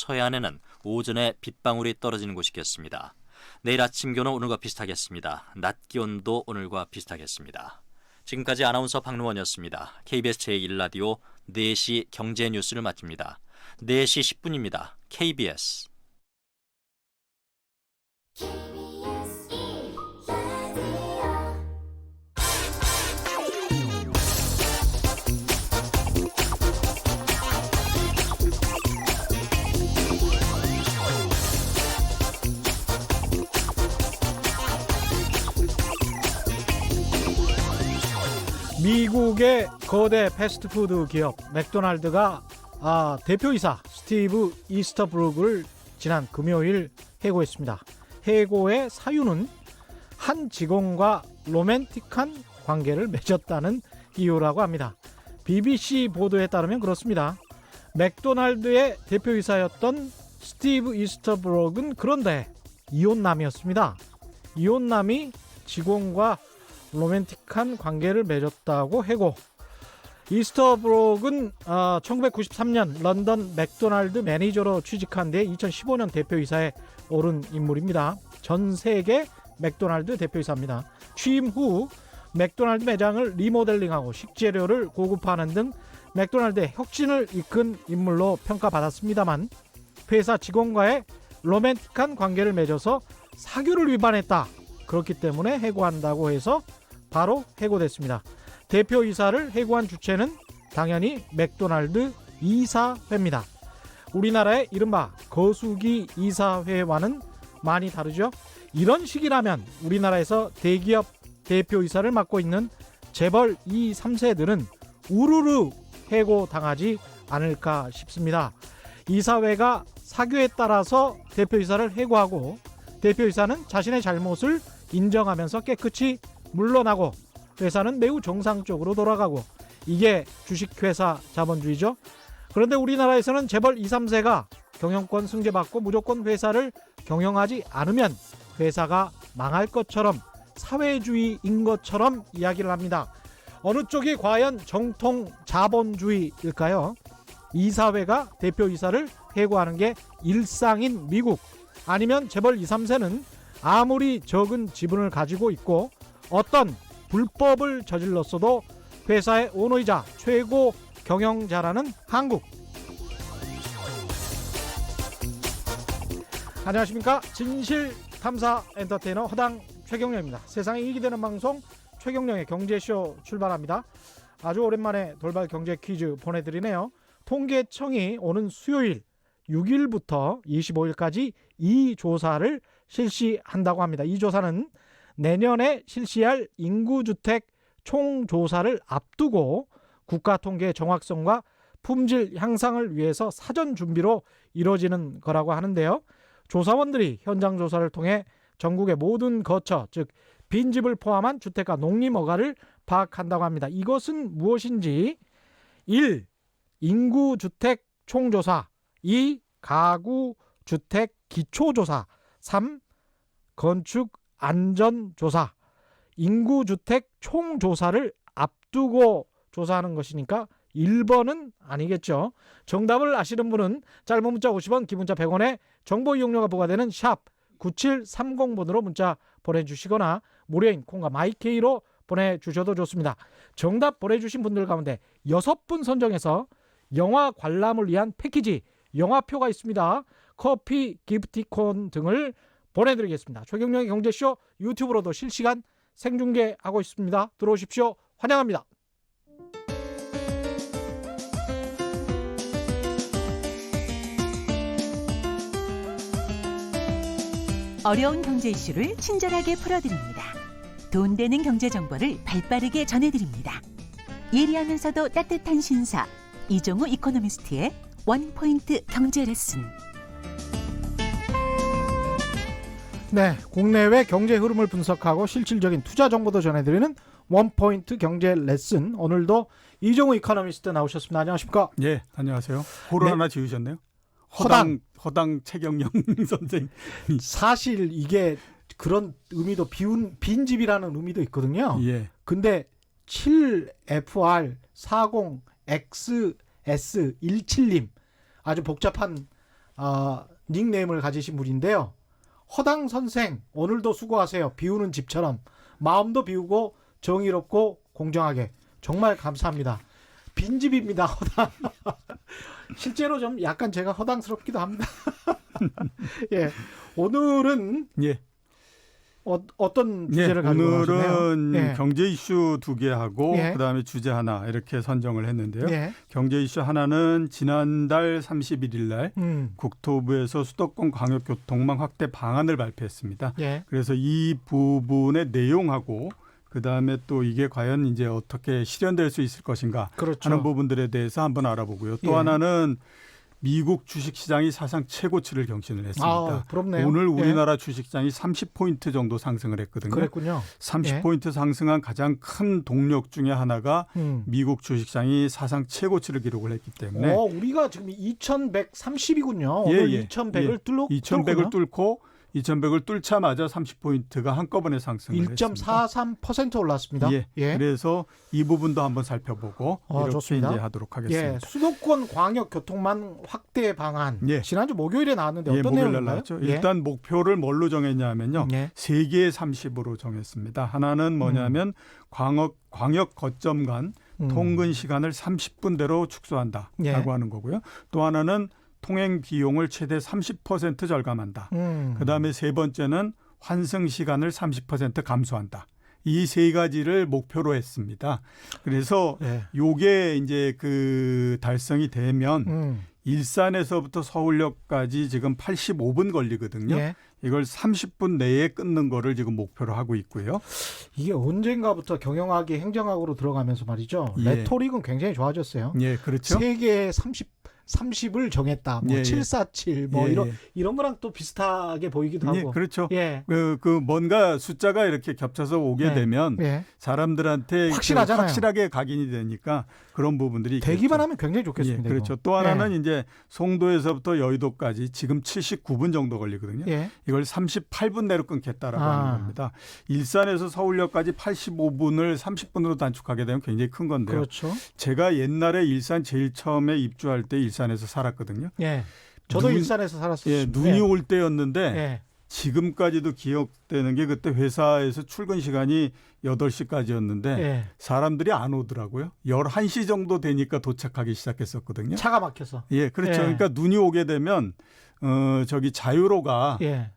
서해안에는 오전에 빗방울이 떨어지는 곳이 있겠습니다. 내일 아침 기온은 오늘과 비슷하겠습니다. 낮 기온도 오늘과 비슷하겠습니다. 지금까지 아나운서 박노원이었습니다. KBS 제1라디오 4시 경제 뉴스를 마칩니다. 4시 10분입니다. KBS 미국의 거대 패스트푸드 기업 맥도날드가 대표이사 스티브 이스터브룩을 지난 금요일 해고했습니다. 해고의 사유는 한 직원과 로맨틱한 관계를 맺었다는 이유라고 합니다. BBC 보도에 따르면 그렇습니다. 맥도날드의 대표이사였던 스티브 이스터브룩은 그런데 이혼남이었습니다. 이혼남이 직원과 로맨틱한 관계를 맺었다고 해고. 이스터브룩은 1993년 런던 맥도날드 매니저로 취직한 뒤에 2015년 대표이사에 오른 인물입니다. 전 세계 맥도날드 대표이사입니다. 취임 후 맥도날드 매장을 리모델링하고 식재료를 고급화하는 등 맥도날드의 혁신을 이끈 인물로 평가받았습니다만 회사 직원과의 로맨틱한 관계를 맺어서 사규를 위반했다. 그렇기 때문에 해고한다고 해서 바로 해고됐습니다. 대표이사를 해고한 주체는 당연히 맥도날드 이사회입니다. 우리나라의 이른바 거수기 이사회와는 많이 다르죠. 이런 식이라면 우리나라에서 대기업 대표이사를 맡고 있는 재벌 2, 3세들은 우르르 해고당하지 않을까 싶습니다. 이사회가 사규에 따라서 대표이사를 해고하고 대표이사는 자신의 잘못을 인정하면서 깨끗이 물러나고 회사는 매우 정상적으로 돌아가고 이게 주식회사 자본주의죠. 그런데 우리나라에서는 재벌 2, 3세가 경영권 승계받고 무조건 회사를 경영하지 않으면 회사가 망할 것처럼 사회주의인 것처럼 이야기를 합니다. 어느 쪽이 과연 정통 자본주의일까요? 이사회가 대표이사를 해고하는 게 일상인 미국, 아니면 재벌 2, 3세는 아무리 적은 지분을 가지고 있고 어떤 불법을 저질렀어도 회사의 오너이자 최고 경영자라는 한국. 안녕하십니까. 진실탐사 엔터테이너 허당 최경영입니다. 세상에 이익이 되는 방송 최경영의 경제쇼 출발합니다. 아주 오랜만에 돌발 경제 퀴즈 보내드리네요. 통계청이 오는 수요일 6일부터 25일까지 이 조사를 실시한다고 합니다. 이 조사는 내년에 실시할 인구주택 총조사를 앞두고 국가통계의 정확성과 품질 향상을 위해서 사전 준비로 이루어지는 거라고 하는데요. 조사원들이 현장 조사를 통해 전국의 모든 거처, 즉 빈집을 포함한 주택가 농림허가를 파악한다고 합니다. 이것은 무엇인지 1. 인구주택 총조사, 2. 가구주택 기초조사, 3. 건축 안전조사. 인구주택 총조사를 앞두고 조사하는 것이니까 1번은 아니겠죠. 정답을 아시는 분은 짧은 문자 50원, 긴 문자 100원에 정보 이용료가 부과되는 샵 9730번으로 문자 보내주시거나 무료인 콩과 마이케이로 보내주셔도 좋습니다. 정답 보내주신 분들 가운데 6분 선정해서 영화 관람을 위한 패키지, 영화표가 있습니다. 커피, 기프티콘 등을 보내드리겠습니다. 최경영의 경제쇼 유튜브로도 실시간 생중계하고 있습니다. 들어오십시오. 환영합니다. 어려운 경제 이슈를 친절하게 풀어드립니다. 돈 되는 경제 정보를 발빠르게 전해드립니다. 예리하면서도 따뜻한 신사, 이종우 이코노미스트의 원포인트 경제 레슨. 네, 국내외 경제 흐름을 분석하고 실질적인 투자 정보도 전해드리는 원포인트 경제 레슨. 오늘도 이종우 이코노미스트 나오셨습니다. 안녕하십니까? 예, 안녕하세요. 호를 네. 하나 지으셨네요. 허당 최경영 선생. 사실 이게 그런 의미도 빈집이라는 의미도 있거든요. 예. 근데 7FR40XS17님 아주 복잡한 닉네임을 가지신 분인데요. 허당 선생 오늘도 수고하세요. 비우는 집처럼 마음도 비우고 정의롭고 공정하게 정말 감사합니다. 빈집입니다. 허당. 실제로 좀 약간 제가 허당스럽기도 합니다. 예, 오늘은 예. 어떤 주제를 가지고 나오셨나요? 오늘은 예. 경제 이슈 2개 하고 예. 그다음에 주제 하나 이렇게 선정을 했는데요. 예. 경제 이슈 하나는 지난달 31일 날 국토부에서 수도권 광역교통망 확대 방안을 발표했습니다. 예. 그래서 이 부분의 내용하고 그다음에 또 이게 과연 이제 어떻게 실현될 수 있을 것인가 그렇죠. 하는 부분들에 대해서 한번 알아보고요. 또 예. 하나는 미국 주식시장이 사상 최고치를 경신을 했습니다. 아, 부럽네요. 오늘 예. 우리나라 주식시장이 30포인트 정도 상승을 했거든요. 그랬군요. 30포인트 상승한 가장 큰 동력 중에 하나가 음. 미국 주식시장이 사상 최고치를 기록을 했기 때문에 우리가 지금 2130이군요. 오늘 예. 2100을 뚫고 2100을 뚫고 2100을 뚫자마자 30포인트가 한꺼번에 상승을 했습니다. 1.43% 올랐습니다. 예. 그래서 이 부분도 한번 살펴보고 이렇게 좋습니다. 이제 하도록 하겠습니다. 예, 수도권 광역 교통망 확대 방안 예. 지난주 목요일에 나왔는데 예, 어떤 목요일 날 내용인가요? 나왔죠. 예. 일단 목표를 뭘로 정했냐면요. 예. 3개의 30으로 정했습니다. 하나는 뭐냐면 광역 거점 간 통근 시간을 30분대로 축소한다라고 예. 하는 거고요. 또 하나는 통행 비용을 최대 30% 절감한다. 그다음에 세 번째는 환승 시간을 30% 감소한다. 이 세 가지를 목표로 했습니다. 그래서 예. 요게 이제 그 달성이 되면 일산에서부터 서울역까지 지금 85분 걸리거든요. 예. 이걸 30분 내에 끊는 거를 지금 목표로 하고 있고요. 이게 언젠가부터 경영학이 행정학으로 들어가면서 말이죠. 예. 레토릭은 굉장히 좋아졌어요. 예, 그렇죠. 세계에 30을 정했다. 뭐 예, 예. 747 뭐 예, 이런 거랑 또 비슷하게 보이기도 예, 하고. 그렇죠. 예. 그 뭔가 숫자가 이렇게 겹쳐서 오게 예. 되면 예. 사람들한테 확실하잖아요. 확실하게 각인이 되니까 그런 부분들이 대기만 있겠죠. 하면 굉장히 좋겠습니다. 예, 그렇죠. 이거. 또 하나는 이제 송도에서부터 여의도까지 지금 79분 정도 걸리거든요. 예. 이걸 38분 내로 끊겠다라고 하는 겁니다. 일산에서 서울역까지 85분을 30분으로 단축하게 되면 굉장히 큰 건데요. 그렇죠. 제가 옛날에 일산 제일 처음에 입주할 때 일산에서 살았거든요. 예. 저도 눈- 일산에서 살았어요. 예, 눈이 올 때였는데 예. 지금까지도 기억되는 게 그때 회사에서 출근 시간이 8시까지였는데 예. 사람들이 안 오더라고요. 11시 정도 되니까 도착하기 시작했었거든요. 차가 막혀서. 예, 그렇죠. 예. 그러니까 눈이 오게 되면 저기 자유로가 예.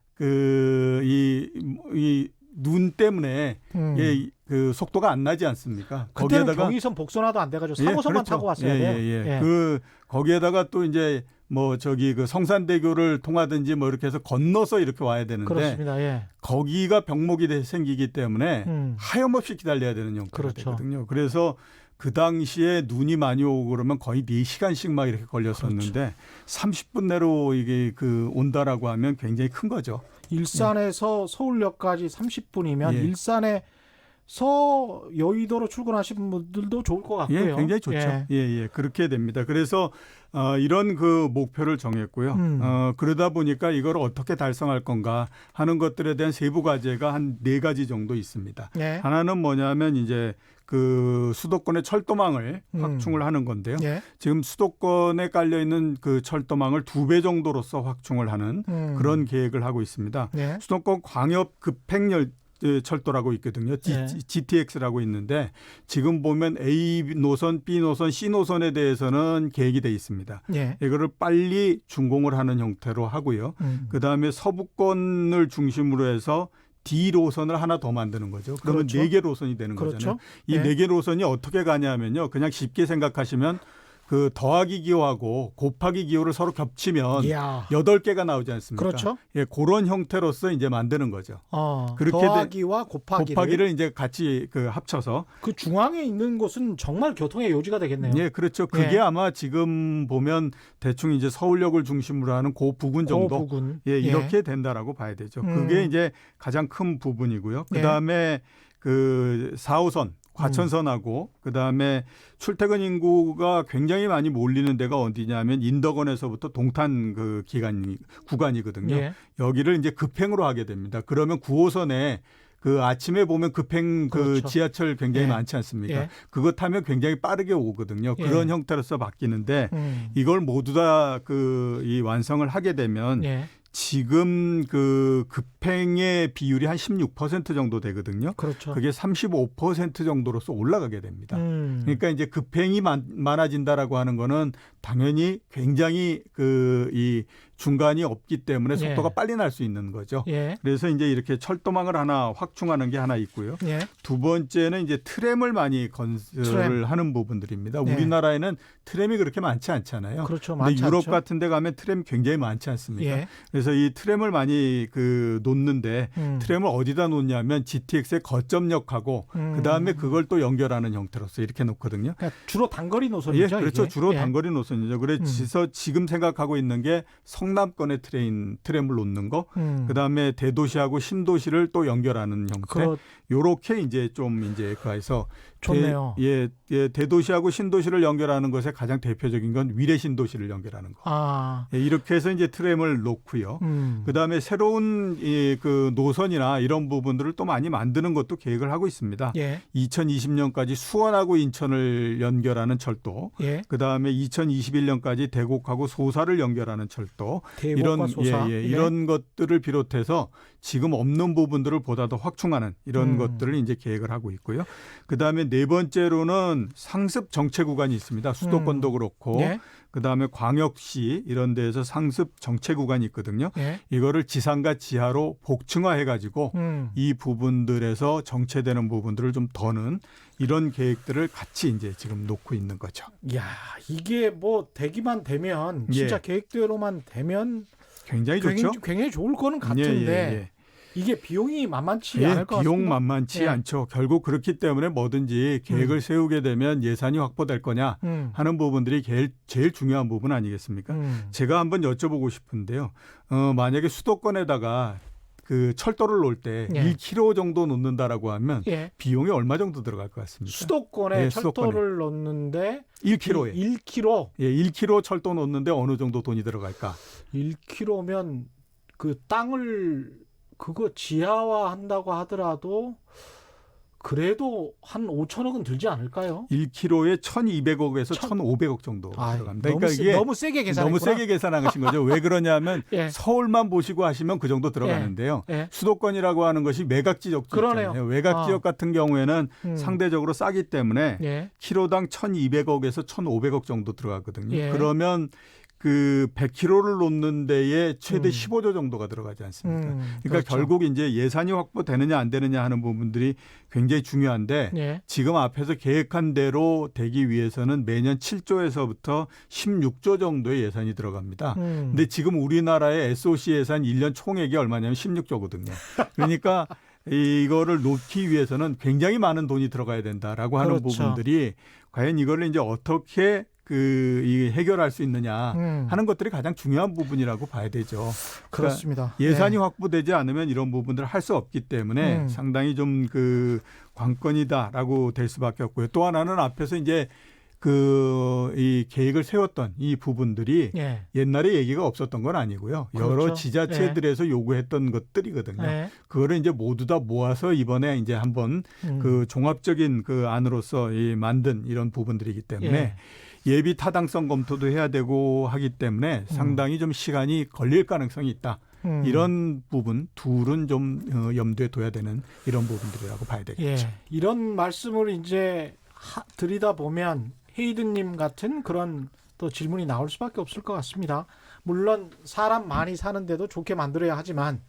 이 눈 때문에 예, 그 속도가 안 나지 않습니까? 그때는 경의선 복선화도 안 돼가지고 4호선만 그렇죠. 타고 왔어야 돼요. 예. 그 거기에다가 또 이제 뭐 저기 그 성산대교를 통하든지 뭐 이렇게 해서 건너서 이렇게 와야 되는데 그렇습니다. 예. 거기가 병목이 생기기 때문에 하염없이 기다려야 되는 형태가 그렇죠. 되거든요. 그래서 그 당시에 눈이 많이 오고 그러면 거의 4시간씩 막 이렇게 걸렸었는데 그렇죠. 30분 내로 이게 그 온다라고 하면 굉장히 큰 거죠. 일산에서 서울역까지 30분이면 예. 일산에서 여의도로 출근하시는 분들도 좋을 것 같고요. 예, 굉장히 좋죠. 예, 그렇게 됩니다. 그래서 이런 그 목표를 정했고요. 그러다 보니까 이걸 어떻게 달성할 건가 하는 것들에 대한 세부 과제가 한 4가지 정도 있습니다. 예. 하나는 뭐냐면 이제 그 수도권의 철도망을 확충을 하는 건데요. 예. 지금 수도권에 깔려 있는 그 철도망을 2배 정도로서 확충을 하는 그런 계획을 하고 있습니다. 예. 수도권 광역 급행열 철도라고 있거든요. 예. GTX라고 있는데 지금 보면 A 노선, B 노선, C 노선에 대해서는 계획이 돼 있습니다. 예. 이거를 빨리 준공을 하는 형태로 하고요. 그다음에 서부권을 중심으로 해서 D 노선을 하나 더 만드는 거죠. 그러면 그렇죠. 4개 노선이 되는 그렇죠. 거잖아요. 이 예. 4개 노선이 어떻게 가냐면요. 그냥 쉽게 생각하시면 그 더하기 기호하고 곱하기 기호를 서로 겹치면 이야. 8개가 나오지 않습니까? 그렇죠. 예, 그런 형태로서 이제 만드는 거죠. 그렇게 더하기와 곱하기를 이제 같이 그 합쳐서 그 중앙에 있는 곳은 정말 교통의 요지가 되겠네요. 예, 그렇죠. 그게 예. 아마 지금 보면 대충 이제 서울역을 중심으로 하는 그 부근 정도 부근. 예, 이렇게 된다라고 봐야 되죠. 그게 이제 가장 큰 부분이고요. 예. 그다음에 그 4호선 과천선하고 그다음에 출퇴근 인구가 굉장히 많이 몰리는 데가 어디냐면 인덕원에서부터 동탄 그 구간이거든요. 예. 여기를 이제 급행으로 하게 됩니다. 그러면 9호선에 그 아침에 보면 급행 그 그렇죠. 지하철 굉장히 예. 많지 않습니까? 예. 그거 타면 굉장히 빠르게 오거든요. 예. 그런 형태로서 바뀌는데 이걸 모두 다 이 완성을 하게 되면 예. 지금 그 급행의 비율이 한 16% 정도 되거든요. 그렇죠. 그게 35% 정도로서 올라가게 됩니다. 그러니까 그러니까 이제 급행이 많아진다라고 하는 거는 당연히 굉장히 이 중간이 없기 때문에 속도가 예. 빨리 날 수 있는 거죠. 예. 그래서 이제 이렇게 철도망을 하나 확충하는 게 하나 있고요. 예. 두 번째는 이제 트램을 많이 건설을 트램. 하는 부분들입니다. 네. 우리나라에는 트램이 그렇게 많지 않잖아요. 그렇죠. 근데 많지 유럽 않죠. 같은 데 가면 트램 굉장히 많지 않습니까? 예. 그래서 이 트램을 많이 놓는데 트램을 어디다 놓냐면 GTX의 거점역하고 그다음에 그걸 또 연결하는 형태로서 이렇게 놓거든요. 그러니까 주로 단거리 노선이죠. 예, 그렇죠. 이게? 주로 예. 단거리 노선이죠. 그래서 지금 생각하고 있는 게 성남권의 트램을 놓는 거, 그다음에 대도시하고 신도시를 또 연결하는 형태. 요렇게 이제 좀 이제 가해서 좋네요. 대도시하고 신도시를 연결하는 것에 가장 대표적인 건 위례 신도시를 연결하는 거. 예, 이렇게 해서 이제 트램을 놓고요. 그다음에 새로운 그 노선이나 이런 부분들을 또 많이 만드는 것도 계획을 하고 있습니다. 예. 2020년까지 수원하고 인천을 연결하는 철도, 예. 그다음에 2021년까지 대곡하고 소사를 연결하는 철도, 대곡과 소사. 이런 것들을 비롯해서 지금 없는 부분들을 보다 더 확충하는 이런 것들을 이제 계획을 하고 있고요. 그다음에 네 번째로는 상습 정체 구간이 있습니다. 수도권도 그렇고 예. 그다음에 광역시 이런 데에서 상습 정체 구간이 있거든요. 예. 이거를 지상과 지하로 복층화해 가지고 이 부분들에서 정체되는 부분들을 좀 더는 이런 계획들을 같이 이제 지금 놓고 있는 거죠. 야, 이게 뭐 되기만 되면 진짜 예. 계획대로만 되면 굉장히 좋죠. 굉장히 좋을 거는 같은데 이게 비용이 만만치 않을 것 같습니다. 비용 만만치 않죠. 결국 그렇기 때문에 뭐든지 계획을 세우게 되면 예산이 확보될 거냐 하는 부분들이 제일 중요한 부분 아니겠습니까? 제가 한번 여쭤보고 싶은데요. 만약에 수도권에다가 그 철도를 놓을 때 1km 정도 놓는다라고 하면 비용이 얼마 정도 들어갈 것 같습니까? 수도권에 철도를 놓는데 1km에 1km. 1km 철도 놓는데 어느 정도 돈이 들어갈까? 1km면 그 땅을 그거 지하화한다고 하더라도 그래도 한 5천억은 들지 않을까요? 1km에 1,200억에서 1,500억 정도 들어갑니다. 그러니까 이게 너무 세게 계산했구나. 너무 세게 계산하신 거죠. 왜 그러냐면 예. 서울만 보시고 하시면 그 정도 들어가는데요. 예. 수도권이라고 하는 것이 외곽 지역도 있잖아요. 외곽 지역 같은 경우에는 상대적으로 싸기 때문에 키로당 1,200억에서 1,500억 정도 들어가거든요. 그러면 그 100km를 놓는 데에 최대 15조 정도가 들어가지 않습니까? 그러니까 그렇죠. 결국 이제 예산이 확보되느냐 안 되느냐 하는 부분들이 굉장히 중요한데 지금 앞에서 계획한 대로 되기 위해서는 매년 7조에서부터 16조 정도의 예산이 들어갑니다. 근데 지금 우리나라의 SOC 예산 1년 총액이 얼마냐면 16조거든요. 그러니까 이거를 놓기 위해서는 굉장히 많은 돈이 들어가야 된다라고 하는 부분들이 과연 이거를 이제 어떻게 해결할 수 있느냐 하는 것들이 가장 중요한 부분이라고 봐야 되죠. 그렇습니다. 그러니까 예산이 확보되지 않으면 이런 부분들을 할 수 없기 때문에 상당히 좀 관건이다라고 될 수밖에 없고요. 또 하나는 앞에서 이제 이 계획을 세웠던 이 부분들이 옛날에 얘기가 없었던 건 아니고요. 그렇죠. 여러 지자체들에서 요구했던 것들이거든요. 그거를 이제 모두 다 모아서 이번에 이제 한번 그 종합적인 그 안으로서 만든 이런 부분들이기 때문에 예비 타당성 검토도 해야 되고 하기 때문에 상당히 좀 시간이 걸릴 가능성이 있다. 이런 부분 둘은 좀 염두에 둬야 되는 이런 부분들이라고 봐야 되겠죠. 이런 말씀을 이제 드리다 보면 헤이든님 같은 그런 또 질문이 나올 수밖에 없을 것 같습니다. 물론 사람 많이 사는데도 좋게 만들어야 하지만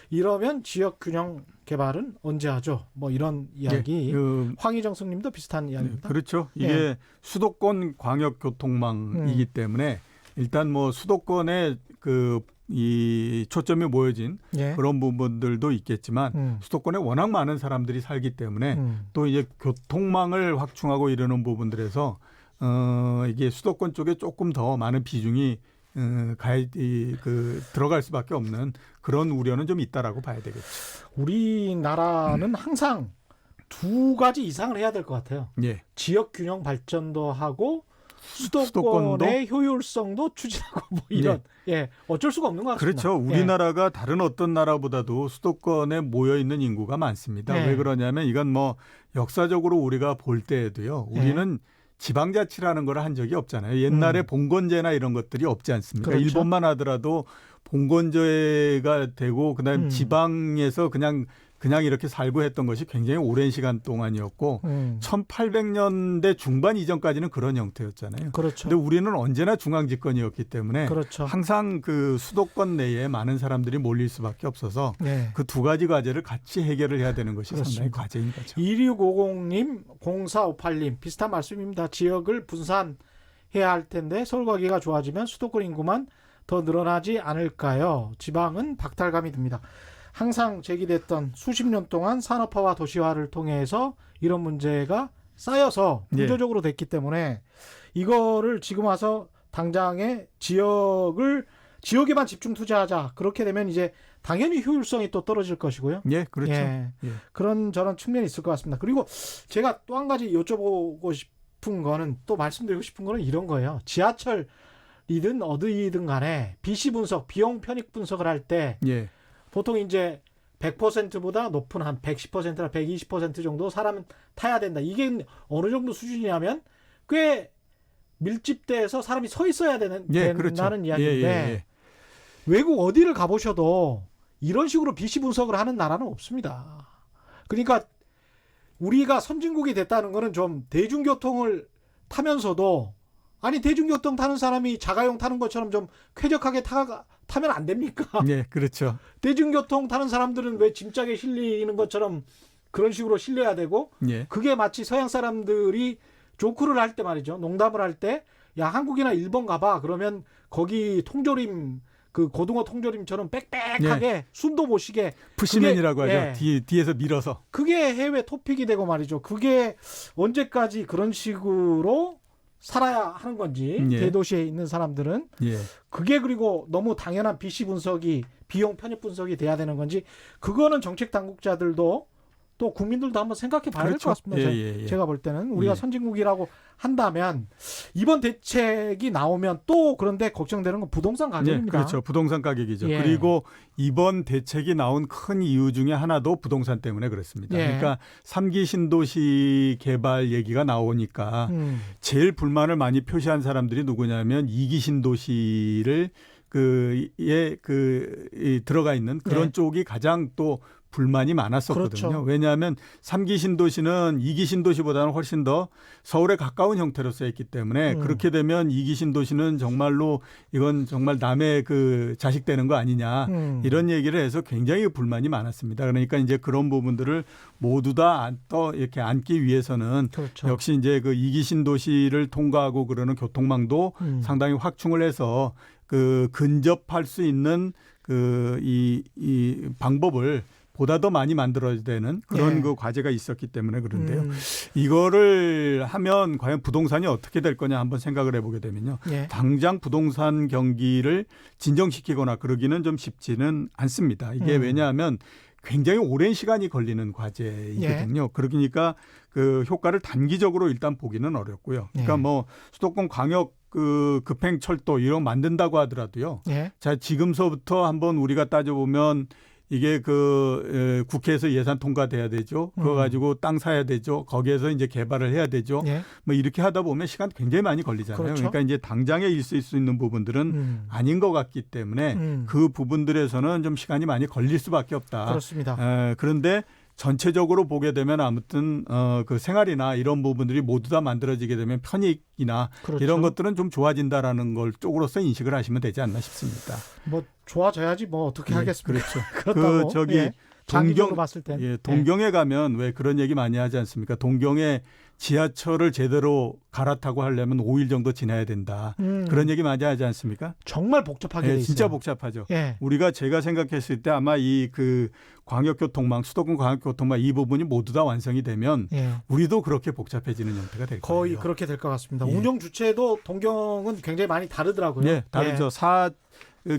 이러면 지역균형 개발은 언제 하죠? 뭐 이런 이야기. 황희정 성님도 비슷한 이야기입니다. 그렇죠. 이게 수도권 광역교통망이기 때문에 일단 뭐 수도권에 이 초점이 모여진 그런 부분들도 있겠지만 수도권에 워낙 많은 사람들이 살기 때문에 또 이제 교통망을 확충하고 이러는 부분들에서 이게 수도권 쪽에 조금 더 많은 비중이 들어갈 수밖에 없는 그런 우려는 좀 있다라고 봐야 되겠죠. 우리나라는 항상 두 가지 이상을 해야 될 것 같아요. 지역 균형 발전도 하고 수도권의 효율성도 추진하고 뭐 이런 어쩔 수가 없는 것 같습니다. 그렇죠. 우리나라가 다른 어떤 나라보다도 수도권에 모여 있는 인구가 많습니다. 왜 그러냐면 이건 뭐 역사적으로 우리가 볼 때에도요. 우리는 지방자치라는 걸 한 적이 없잖아요. 옛날에 봉건제나 이런 것들이 없지 않습니까? 그렇죠. 일본만 하더라도 봉건제가 되고 그다음에 지방에서 그냥 이렇게 살고 했던 것이 굉장히 오랜 시간 동안이었고 1800년대 중반 이전까지는 그런 형태였잖아요. 그렇죠. 근데 우리는 언제나 중앙집권이었기 때문에 그렇죠. 항상 그 수도권 내에 많은 사람들이 몰릴 수밖에 없어서 그 두 가지 과제를 같이 해결을 해야 되는 것이 그렇습니다. 상당히 과제인 거죠. 2650님, 0458님 비슷한 말씀입니다. 지역을 분산해야 할 텐데 서울 가기가 좋아지면 수도권 인구만 더 늘어나지 않을까요? 지방은 박탈감이 듭니다. 항상 제기됐던 수십 년 동안 산업화와 도시화를 통해서 이런 문제가 쌓여서 구조적으로 됐기 때문에 이거를 지금 와서 당장에 지역에만 집중 투자하자. 그렇게 되면 이제 당연히 효율성이 또 떨어질 것이고요. 예, 그렇죠. 그런 저런 측면이 있을 것 같습니다. 그리고 제가 또 한 가지 여쭤보고 싶은 거는 또 말씀드리고 싶은 거는 이런 거예요. 지하철이든 어디든 간에 BC 분석, 비용 편익 분석을 할 때 보통 이제 100%보다 높은 한 110%나 120% 정도 사람은 타야 된다. 이게 어느 정도 수준이냐면 꽤 밀집돼서 사람이 서 있어야 된다는 그렇죠. 이야기인데 외국 어디를 가보셔도 이런 식으로 BC 분석을 하는 나라는 없습니다. 그러니까 우리가 선진국이 됐다는 거는 좀 대중교통을 타면서도 아니 대중교통 타는 사람이 자가용 타는 것처럼 좀 쾌적하게 타면 안 됩니까? 네, 그렇죠. 대중교통 타는 사람들은 왜 짐짝에 실리는 것처럼 그런 식으로 실려야 되고 그게 마치 서양 사람들이 조크를 할 때 말이죠. 농담을 할 때 야 한국이나 일본 가봐. 그러면 거기 통조림 그 고등어 통조림처럼 빽빽하게 숨도 못 쉬게 푸시맨이라고 하죠. 뒤에서 밀어서. 그게 해외 토픽이 되고 말이죠. 그게 언제까지 그런 식으로 살아야 하는 건지 대도시에 있는 사람들은 그게 그리고 너무 당연한 BC 분석이 비용 편입 분석이 돼야 되는 건지 그거는 정책 당국자들도 또 국민들도 한번 생각해 봐야 될 것 같습니다. 제가 볼 때는 우리가 선진국이라고 한다면 이번 대책이 나오면 또 그런데 걱정되는 건 부동산 가격입니다. 그렇죠. 부동산 가격이죠. 그리고 이번 대책이 나온 큰 이유 중에 하나도 부동산 때문에 그렇습니다. 그러니까 3기 신도시 개발 얘기가 나오니까 제일 불만을 많이 표시한 사람들이 누구냐면 2기 신도시를 들어가 있는 그런 쪽이 가장 또 불만이 많았었거든요. 그렇죠. 왜냐하면 3기 신도시는 2기 신도시보다는 훨씬 더 서울에 가까운 형태로 쓰였기 때문에 그렇게 되면 2기 신도시는 정말로 이건 정말 남의 그 자식 되는 거 아니냐 이런 얘기를 해서 굉장히 불만이 많았습니다. 그러니까 이제 그런 부분들을 모두 다 또 이렇게 안기 위해서는 역시 이제 그 2기 신도시를 통과하고 그러는 교통망도 상당히 확충을 해서 그 근접할 수 있는 이 방법을 보다 더 많이 만들어야 되는 그런 그 과제가 있었기 때문에 그런데요. 이거를 하면 과연 부동산이 어떻게 될 거냐 한번 생각을 해보게 되면요. 당장 부동산 경기를 진정시키거나 그러기는 좀 쉽지는 않습니다. 이게 왜냐하면 굉장히 오랜 시간이 걸리는 과제이거든요. 그러니까 그 효과를 단기적으로 일단 보기는 어렵고요. 그러니까 뭐 수도권 광역 그 급행철도 이런 거 만든다고 하더라도요. 자, 지금서부터 한번 우리가 따져보면 이게 그 국회에서 예산 통과돼야 되죠. 그거 가지고 땅 사야 되죠. 거기에서 이제 개발을 해야 되죠. 뭐 이렇게 하다 보면 시간 굉장히 많이 걸리잖아요. 그러니까 이제 당장에 있을 수 있는 부분들은 아닌 것 같기 때문에 그 부분들에서는 좀 시간이 많이 걸릴 수밖에 없다. 그렇습니다. 그런데 전체적으로 보게 되면 아무튼 그 생활이나 이런 부분들이 모두 다 만들어지게 되면 편익이나 이런 것들은 좀 좋아진다라는 걸 쪽으로서 인식을 하시면 되지 않나 싶습니다. 뭐 좋아져야지 뭐 어떻게 하겠습니까? 그렇죠. 그렇다고 장기적으로 봤을 때 동경에 가면 왜 그런 얘기 많이 하지 않습니까? 동경에 지하철을 제대로 갈아타고 하려면 5일 정도 지나야 된다. 그런 얘기 많이 하지 않습니까? 정말 복잡하게 돼 있어요. 진짜 복잡하죠. 제가 생각했을 때 아마 이 그 광역교통망, 수도권 광역교통망 이 부분이 모두 다 완성이 되면 우리도 그렇게 복잡해지는 형태가 될 거예요. 거의 그렇게 될 것 같습니다. 운영 주체도 동경은 굉장히 많이 다르더라고요. 다르죠.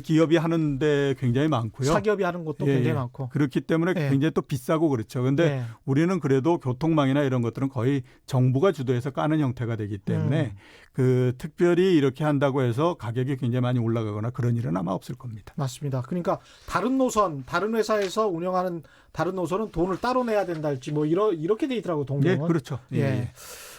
기업이 하는데 굉장히 많고요. 사기업이 하는 것도 예, 굉장히 예. 많고. 그렇기 때문에 예. 굉장히 또 비싸고 그렇죠. 근데 예. 우리는 그래도 교통망이나 이런 것들은 거의 정부가 주도해서 까는 형태가 되기 때문에 그 특별히 이렇게 한다고 해서 가격이 굉장히 많이 올라가거나 그런 일은 아마 없을 겁니다. 맞습니다. 그러니까 다른 노선, 다른 회사에서 운영하는 다른 노선은 돈을 따로 내야 된다 할지 뭐 이렇게 돼 있더라고 동명은. 예, 그렇죠. 예, 예. 예.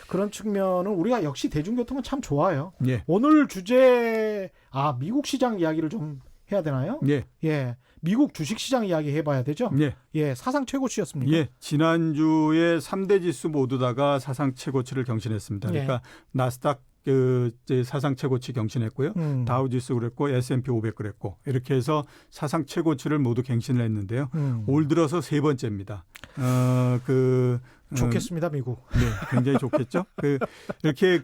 그런 측면은 우리가 역시 대중교통은 참 좋아요. 예. 오늘 주제 미국 시장 이야기를 좀 해야 되나요? 예. 예. 미국 주식 시장 이야기 해봐야 되죠. 예. 예. 사상 최고치였습니까? 예. 지난주에 3대 지수 모두 다가 사상 최고치를 경신했습니다. 그러니까 나스닥 이제 사상 최고치 경신했고요. 다우지수 그랬고 S&P 500 그랬고 이렇게 해서 사상 최고치를 모두 경신을 했는데요. 올 들어서 세 번째입니다. 좋겠습니다, 미국. 네, 굉장히 좋겠죠. 이렇게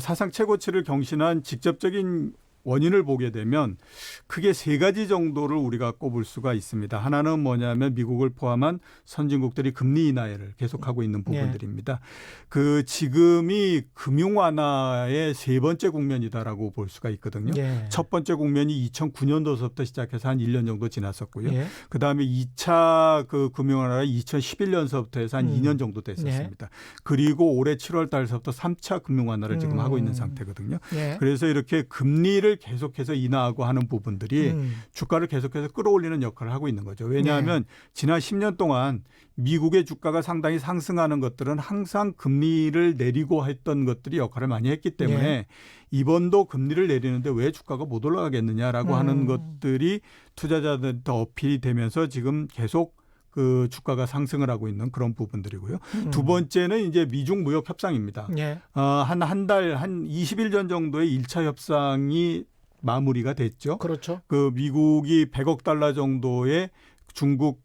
사상 최고치를 경신한 직접적인 원인을 보게 되면 크게 세 가지 정도를 우리가 꼽을 수가 있습니다. 하나는 뭐냐면 미국을 포함한 선진국들이 금리 인하를 계속하고 있는 부분들입니다. 지금이 금융 완화의 세 번째 국면이다라고 볼 수가 있거든요. 예. 첫 번째 국면이 2009년도서부터 시작해서 한 1년 정도 지났었고요. 예. 그다음에 2차 금융 완화가 2011년서부터 해서 한 2년 정도 됐었습니다. 그리고 올해 7월 달서부터 3차 금융 완화를 지금 하고 있는 상태거든요. 예. 그래서 이렇게 금리를 계속해서 인하하고 하는 부분들이 주가를 계속해서 끌어올리는 역할을 하고 있는 거죠. 왜냐하면 지난 10년 동안 미국의 주가가 상당히 상승하는 것들은 항상 금리를 내리고 했던 것들이 역할을 많이 했기 때문에 이번도 금리를 내리는데 왜 주가가 못 올라가겠느냐라고 하는 것들이 투자자들한테 어필이 되면서 지금 계속 주가가 상승을 하고 있는 그런 부분들이고요. 두 번째는 이제 미중 무역 협상입니다. 예. 한 20일 전 정도에 1차 협상이 마무리가 됐죠. 그렇죠. 미국이 100억 달러 정도의 중국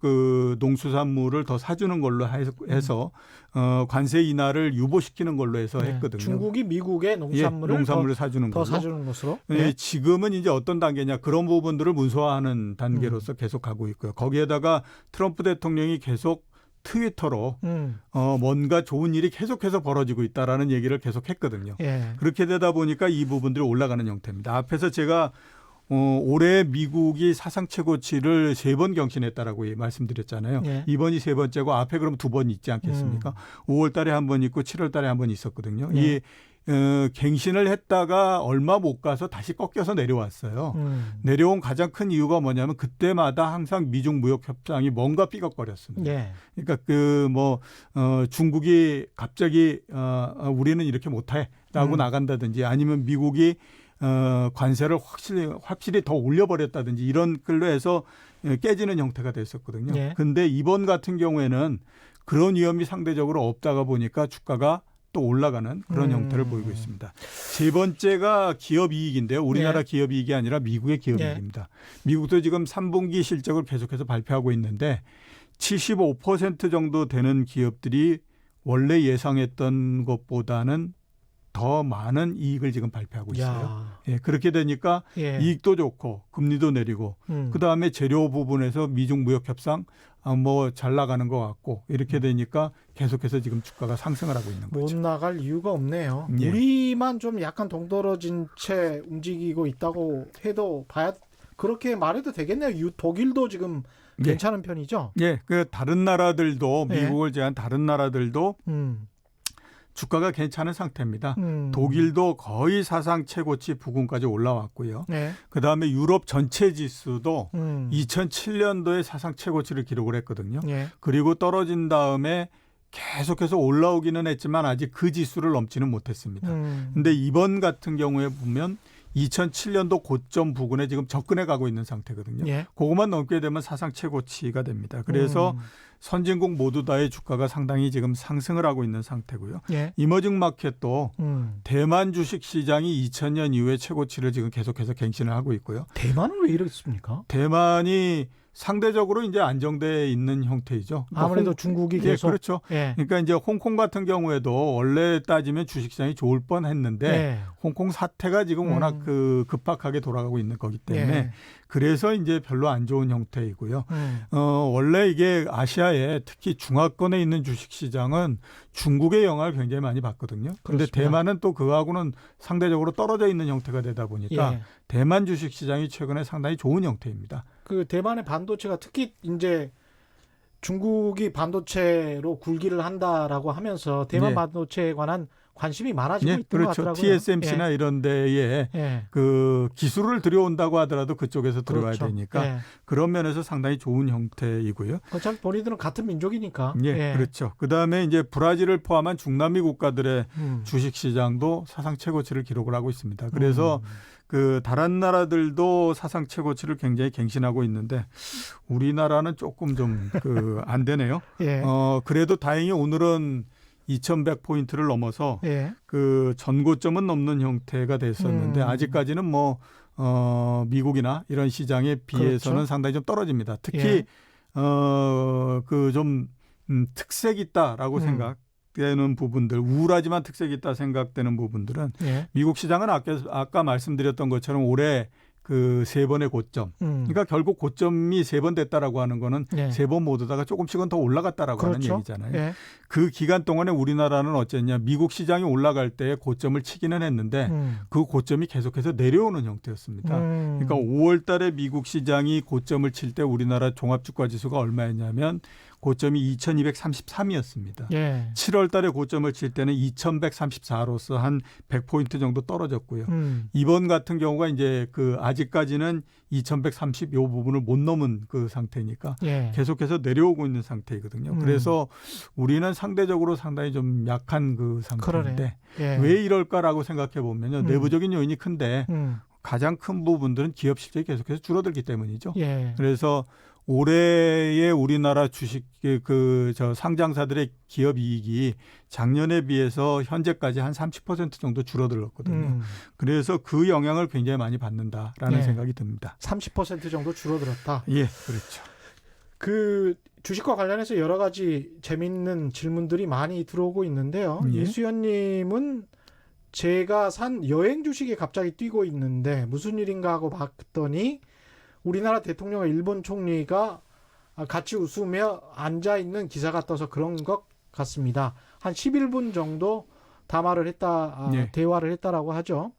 농수산물을 더 사주는 걸로 해서 관세 인하를 유보시키는 걸로 해서 했거든요. 중국이 미국의 농산물을 사주는 더 걸로. 사주는 것으로. 네, 지금은 이제 어떤 단계냐 그런 부분들을 문서화하는 단계로서 계속 가고 있고요. 거기에다가 트럼프 대통령이 계속 트위터로 뭔가 좋은 일이 계속해서 벌어지고 있다라는 얘기를 계속 했거든요. 예. 그렇게 되다 보니까 이 부분들이 올라가는 형태입니다. 앞에서 제가 올해 미국이 사상 최고치를 3번 경신했다라고 말씀드렸잖아요. 예. 이번이 세 번째고 앞에 그럼 2번 있지 않겠습니까? 5월 달에 한 번 있고 7월 달에 한 번 있었거든요. 이 갱신을 했다가 얼마 못 가서 다시 꺾여서 내려왔어요. 내려온 가장 큰 이유가 뭐냐면 그때마다 항상 미중 무역 협상이 뭔가 삐걱거렸습니다. 예. 그러니까 중국이 갑자기 우리는 이렇게 못해라고 나간다든지 아니면 미국이 관세를 확실히 더 올려버렸다든지 이런 걸로 해서 깨지는 형태가 됐었거든요. 예. 근데 이번 같은 경우에는 그런 위험이 상대적으로 없다가 보니까 주가가 또 올라가는 그런 형태를 보이고 있습니다. 세 번째가 기업 이익인데요. 우리나라 기업 이익이 아니라 미국의 기업 이익입니다. 미국도 지금 3분기 실적을 계속해서 발표하고 있는데 75% 정도 되는 기업들이 원래 예상했던 것보다는 더 많은 이익을 지금 발표하고 있어요. 예, 그렇게 되니까 이익도 좋고 금리도 내리고 그다음에 재료 부분에서 미중 무역 협상 잘 나가는 것 같고 이렇게 되니까 계속해서 지금 주가가 상승을 하고 있는 거죠. 못 나갈 이유가 없네요. 예. 우리만 좀 약간 동떨어진 채 움직이고 있다고 해도 그렇게 말해도 되겠네요. 독일도 지금 괜찮은 편이죠. 예, 다른 나라들도 미국을 제한 다른 나라들도 주가가 괜찮은 상태입니다. 독일도 거의 사상 최고치 부근까지 올라왔고요. 그다음에 유럽 전체 지수도 2007년도에 사상 최고치를 기록을 했거든요. 그리고 떨어진 다음에 계속해서 올라오기는 했지만 아직 그 지수를 넘지는 못했습니다. 근데 이번 같은 경우에 보면 2007년도 고점 부근에 지금 접근해 가고 있는 상태거든요. 그것만 넘게 되면 사상 최고치가 됩니다. 그래서 선진국 모두 다의 주가가 상당히 지금 상승을 하고 있는 상태고요. 이머징 마켓도 대만 주식 시장이 2000년 이후에 최고치를 지금 계속해서 갱신을 하고 있고요. 대만은 왜 이렇습니까? 대만이 상대적으로 이제 안정돼 있는 형태이죠. 아무래도 중국이 계속. 그렇죠. 그러니까 이제 홍콩 같은 경우에도 원래 따지면 주식시장이 좋을 뻔했는데 홍콩 사태가 지금 워낙 급박하게 돌아가고 있는 거기 때문에 그래서 이제 별로 안 좋은 형태이고요. 원래 이게 아시아에 특히 중화권에 있는 주식시장은 중국의 영향을 굉장히 많이 받거든요. 그런데 대만은 또 그거하고는 상대적으로 떨어져 있는 형태가 되다 보니까 대만 주식시장이 최근에 상당히 좋은 형태입니다. 그 대만의 반도체가 특히 이제 중국이 반도체로 굴기를 한다라고 하면서 대만 예. 반도체에 관한 관심이 많아지고 예, 있는 것 그렇죠. 같더라고요. TSMC나 이런 데에 예. 그 기술을 들여온다고 하더라도 그쪽에서 들어와야 그렇죠. 되니까 예. 그런 면에서 상당히 좋은 형태이고요. 어차피 본인들은 같은 민족이니까. 예, 그렇죠. 그다음에 이제 브라질을 포함한 중남미 국가들의 주식 시장도 사상 최고치를 기록을 하고 있습니다. 그래서 그 다른 나라들도 사상 최고치를 굉장히 갱신하고 있는데 우리나라는 조금 좀 그 안 되네요. 예. 그래도 다행히 오늘은 2100포인트를 넘어서 예. 그 전고점은 넘는 형태가 됐었는데 아직까지는 뭐 미국이나 이런 시장에 비해서는 그렇죠. 상당히 좀 떨어집니다. 특히 예. 그 좀 특색 있다라고 생각되는 부분들, 우울하지만 특색 있다 생각되는 부분들은 예. 미국 시장은 아까 말씀드렸던 것처럼 올해 그 세 번의 고점. 그러니까 결국 고점이 세 번 됐다라고 하는 거는 예. 세 번 모두다가 조금씩은 더 올라갔다라고 그렇죠. 하는 얘기잖아요. 예. 그 기간 동안에 우리나라는 어쨌냐, 미국 시장이 올라갈 때 고점을 치기는 했는데 그 고점이 계속해서 내려오는 형태였습니다. 그러니까 5월 달에 미국 시장이 고점을 칠 때 우리나라 종합주가지수가 얼마였냐면 고점이 2233이었습니다. 예. 7월 달에 고점을 칠 때는 2134로서 한 100포인트 정도 떨어졌고요. 이번 같은 경우가 이제 그 아직까지는 2130 요 부분을 못 넘은 그 상태니까 예. 계속해서 내려오고 있는 상태이거든요. 그래서 우리는 상대적으로 상당히 좀 약한 그 상태인데 예. 왜 이럴까라고 생각해 보면요. 내부적인 요인이 큰데 가장 큰 부분들은 기업 실적이 계속해서 줄어들기 때문이죠. 예. 그래서 올해의 우리나라 주식 저 상장사들의 기업 이익이 작년에 비해서 현재까지 한 30% 정도 줄어들었거든요. 그래서 그 영향을 굉장히 많이 받는다라는 예. 생각이 듭니다. 30% 정도 줄어들었다. 예, 그렇죠. 그 주식과 관련해서 여러 가지 재밌는 질문들이 많이 들어오고 있는데요. 예. 이수연님은 제가 산 여행 주식이 갑자기 뛰고 있는데 무슨 일인가 하고 봤더니 우리나라 대통령과 일본 총리가 같이 웃으며 앉아 있는 기사가 떠서 그런 것 같습니다. 한 11분 정도 담화를 했다, 예. 대화를 했다라고 하죠.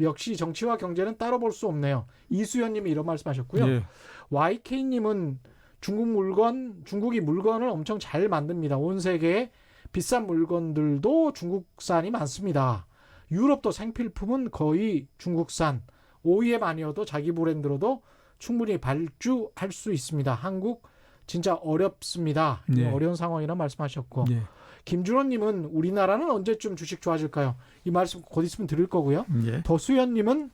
역시 정치와 경제는 따로 볼 수 없네요. 이수연님이 이런 말씀하셨고요. 예. YK님은 중국이 물건을 엄청 잘 만듭니다. 온 세계에 비싼 물건들도 중국산이 많습니다. 유럽도 생필품은 거의 중국산, OEM 아니어도 자기 브랜드로도 충분히 발주할 수 있습니다. 한국 진짜 어렵습니다. 네. 어려운 상황이라 말씀하셨고 예. 김준호님은 우리나라는 언제쯤 주식 좋아질까요? 이 말씀 곧 있으면 드릴 거고요. 예. 더수연님은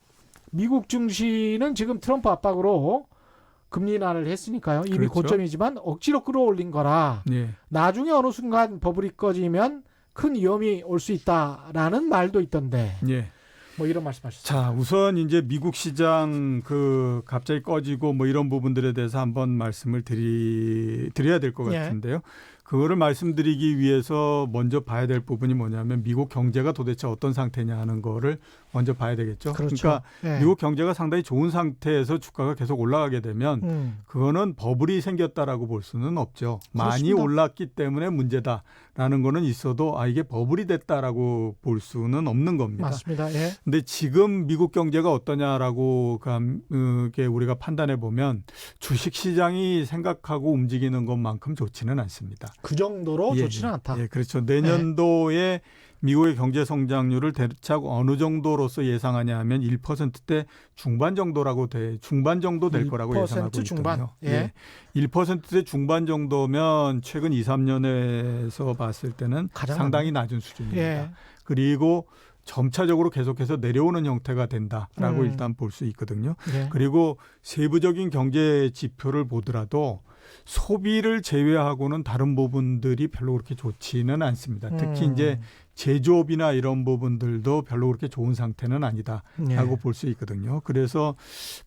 미국 증시는 지금 트럼프 압박으로 금리 인하를 했으니까요. 이미 그렇죠. 고점이지만 억지로 끌어올린 거라 예. 나중에 어느 순간 버블이 꺼지면 큰 위험이 올 수 있다라는 말도 있던데 예. 뭐 이런 말씀하셨어요. 자, 우선 이제 미국 시장 그 갑자기 꺼지고 뭐 이런 부분들에 대해서 한번 말씀을 드려야 될 것 예. 같은데요. 그거를 말씀드리기 위해서 먼저 봐야 될 부분이 뭐냐면 미국 경제가 도대체 어떤 상태냐 하는 거를 먼저 봐야 되겠죠. 그렇죠. 그러니까 예. 미국 경제가 상당히 좋은 상태에서 주가가 계속 올라가게 되면 그거는 버블이 생겼다라고 볼 수는 없죠. 많이 그렇습니다. 올랐기 때문에 문제다라는 거는 있어도 이게 버블이 됐다라고 볼 수는 없는 겁니다. 맞습니다. 예. 근데 지금 미국 경제가 어떠냐라고 우리가 판단해 보면 주식 시장이 생각하고 움직이는 것만큼 좋지는 않습니다. 그 정도로 좋지는 않다. 예, 그렇죠. 내년도에 미국의 경제 성장률을 대략 어느 정도로서 예상하냐 하면 1%대 중반 정도라고 중반 정도 될 거라고 예상하고 중반. 있거든요. 예. 1%대 중반 정도면 최근 2, 3년에서 봤을 때는 가장 상당히 낮은 수준입니다. 예. 그리고 점차적으로 계속해서 내려오는 형태가 된다라고 일단 볼 수 있거든요. 예. 그리고 세부적인 경제 지표를 보더라도 소비를 제외하고는 다른 부분들이 별로 그렇게 좋지는 않습니다. 특히 이제 제조업이나 이런 부분들도 별로 그렇게 좋은 상태는 아니다라고 볼 수 있거든요. 그래서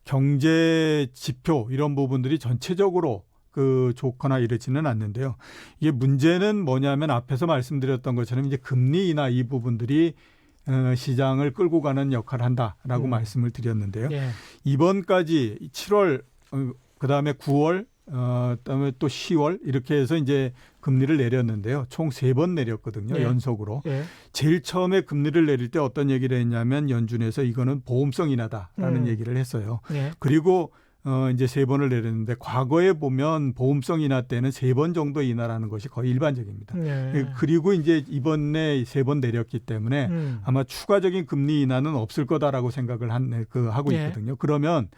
경제 지표 이런 부분들이 전체적으로 좋거나 이러지는 않는데요. 이게 문제는 뭐냐면 앞에서 말씀드렸던 것처럼 이제 금리 인하 이 부분들이 시장을 끌고 가는 역할을 한다라고 말씀을 드렸는데요. 예. 이번까지 7월 그다음에 9월 그다음에 또 10월 이렇게 해서 이제 금리를 내렸는데요. 총 3번 내렸거든요. 예. 연속으로. 예. 제일 처음에 금리를 내릴 때 어떤 얘기를 했냐면 연준에서 이거는 보험성 인하다라는 얘기를 했어요. 예. 그리고 이제 3번을 내렸는데 과거에 보면 보험성 인하 때는 3번 정도 인하라는 것이 거의 일반적입니다. 예. 그리고 이제 이번에 3번 내렸기 때문에 아마 추가적인 금리 인하는 없을 거다라고 생각을 하고 예. 있거든요. 그러면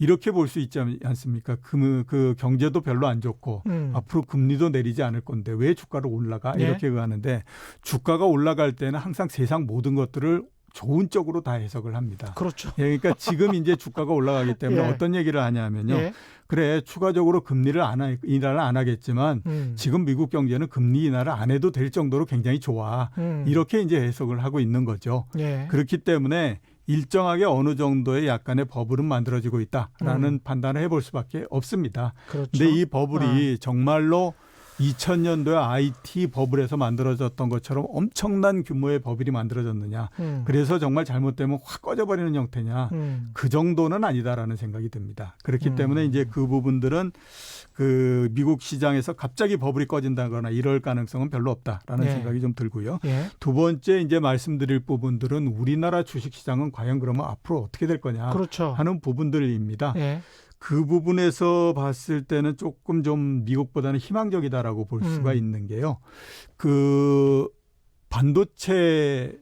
이렇게 볼 수 있지 않습니까? 그 경제도 별로 안 좋고 앞으로 금리도 내리지 않을 건데 왜 주가를 올라가? 예. 이렇게 하는데 주가가 올라갈 때는 항상 세상 모든 것들을 좋은 쪽으로 다 해석을 합니다. 그렇죠. 예, 그러니까 지금 이제 주가가 올라가기 때문에 예. 어떤 얘기를 하냐면요. 예. 그래 추가적으로 금리를 인하를 안 하겠지만 지금 미국 경제는 금리 인하를 안 해도 될 정도로 굉장히 좋아. 이렇게 이제 해석을 하고 있는 거죠. 예. 그렇기 때문에 일정하게 어느 정도의 약간의 버블은 만들어지고 있다라는 판단을 해볼 수밖에 없습니다. 그렇죠. 근데 이 버블이 정말로 2000년도에 IT 버블에서 만들어졌던 것처럼 엄청난 규모의 버블이 만들어졌느냐. 그래서 정말 잘못되면 확 꺼져버리는 형태냐. 그 정도는 아니다라는 생각이 듭니다. 그렇기 때문에 이제 그 부분들은 그 미국 시장에서 갑자기 버블이 꺼진다거나 이럴 가능성은 별로 없다라는 예. 생각이 좀 들고요. 예. 두 번째 이제 말씀드릴 부분들은 우리나라 주식시장은 과연 그러면 앞으로 어떻게 될 거냐 그렇죠. 하는 부분들입니다. 예. 그 부분에서 봤을 때는 조금 좀 미국보다는 희망적이다라고 볼 수가 있는 게요. 그 반도체